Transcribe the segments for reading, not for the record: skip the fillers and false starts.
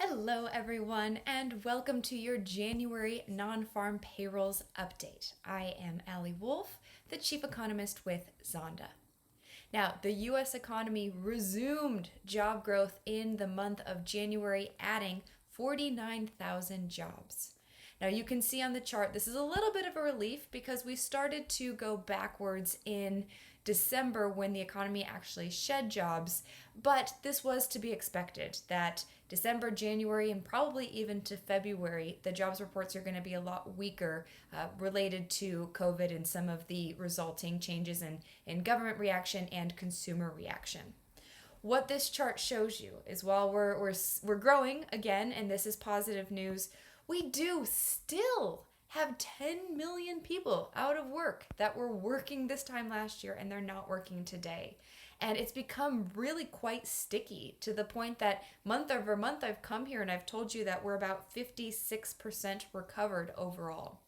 Hello, everyone, and welcome to your January non-farm payrolls update. I am Allie Wolf, the chief economist with Zonda. Now, the U.S. economy resumed job growth in the month of January, adding 49,000 jobs. Now, you can see on the chart, this is a little bit of a relief because we started to go backwards in December when the economy actually shed jobs, but this was to be expected that December, January, and probably even to February, the jobs reports are going to be a lot weaker related to COVID and some of the resulting changes in government reaction and consumer reaction. What this chart shows you is while we're growing again, and this is positive news, we do still have 10 million people out of work that were working this time last year and they're not working today. And it's become really quite sticky to the point that month over month I've come here and I've told you that we're about 56% recovered overall.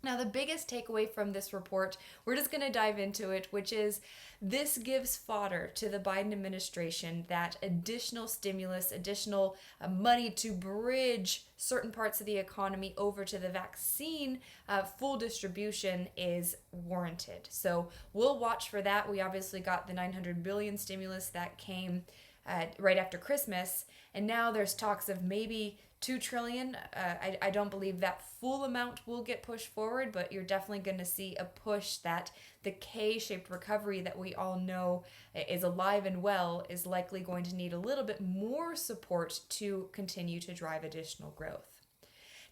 Now, the biggest takeaway from this report, we're just going to dive into it, which is this gives fodder to the Biden administration that additional stimulus, additional money to bridge certain parts of the economy over to the vaccine full distribution is warranted. So we'll watch for that. We obviously got the $900 billion stimulus that came right after Christmas, and now there's talks of maybe $2 trillion. I don't believe that full amount will get pushed forward, but you're definitely going to see a push that the K-shaped recovery that we all know is alive and well is likely going to need a little bit more support to continue to drive additional growth.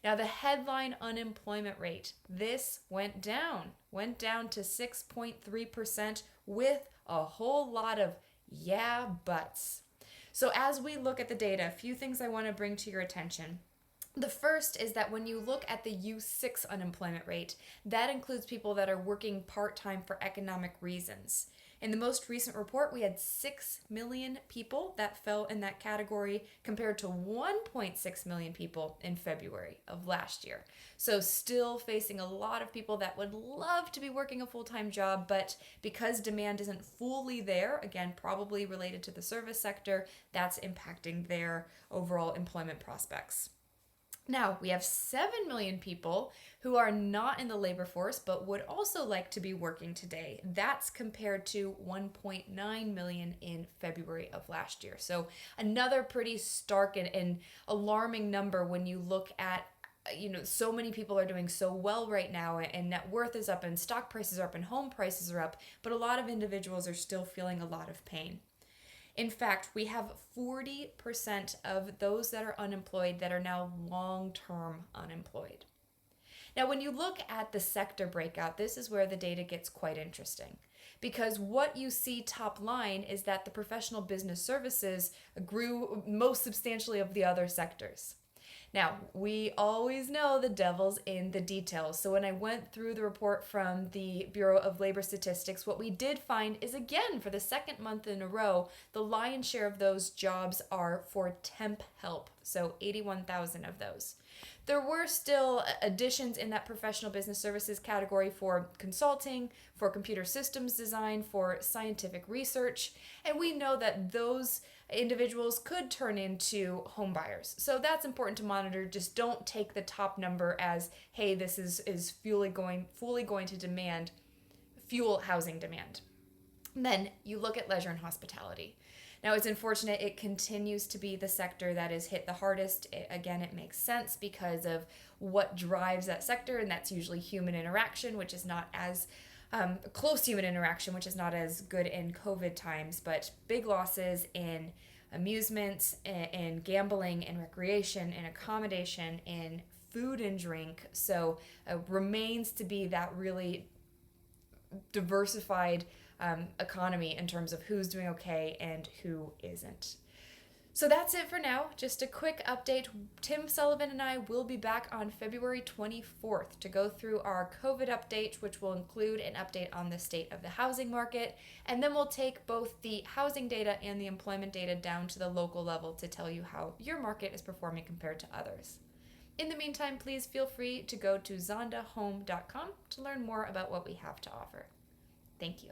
Now, the headline unemployment rate, this went down to 6.3% with a whole lot of yeah buts. So as we look at the data, a few things I want to bring to your attention. The first is that when you look at the U6 unemployment rate, that includes people that are working part-time for economic reasons. In the most recent report, we had 6 million people that fell in that category compared to 1.6 million people in February of last year. So still facing a lot of people that would love to be working a full-time job, but because demand isn't fully there, again, probably related to the service sector, that's impacting their overall employment prospects. Now, we have 7 million people who are not in the labor force but would also like to be working today. That's compared to 1.9 million in February of last year. So another pretty stark and alarming number when you look at so many people are doing so well right now and net worth is up and stock prices are up and home prices are up, but a lot of individuals are still feeling a lot of pain. In fact, we have 40% of those that are unemployed that are now long-term unemployed. Now, when you look at the sector breakout, this is where the data gets quite interesting. Because what you see top line is that the professional business services grew most substantially of the other sectors. Now, we always know the devil's in the details. So when I went through the report from the Bureau of Labor Statistics, what we did find is, again, for the second month in a row, the lion's share of those jobs are for temp help. So 81,000 of those. There were still additions in that professional business services category for consulting, for computer systems design, for scientific research, and we know that those individuals could turn into home buyers. So that's important to monitor. Just don't take the top number as, hey, this is fully going to fuel housing demand. And then you look at leisure and hospitality. Now, it's unfortunate it continues to be the sector that is hit the hardest. It makes sense because of what drives that sector, and that's usually human interaction, which is not as close human interaction, which is not as good in COVID times, but big losses in amusements, in gambling, in recreation, in accommodation, in food and drink. So remains to be that really diversified economy in terms of who's doing okay and who isn't. So that's it for now. Just a quick update. Tim Sullivan and I will be back on February 24th to go through our COVID update, which will include an update on the state of the housing market. And then we'll take both the housing data and the employment data down to the local level to tell you how your market is performing compared to others. In the meantime, please feel free to go to zondahome.com to learn more about what we have to offer. Thank you.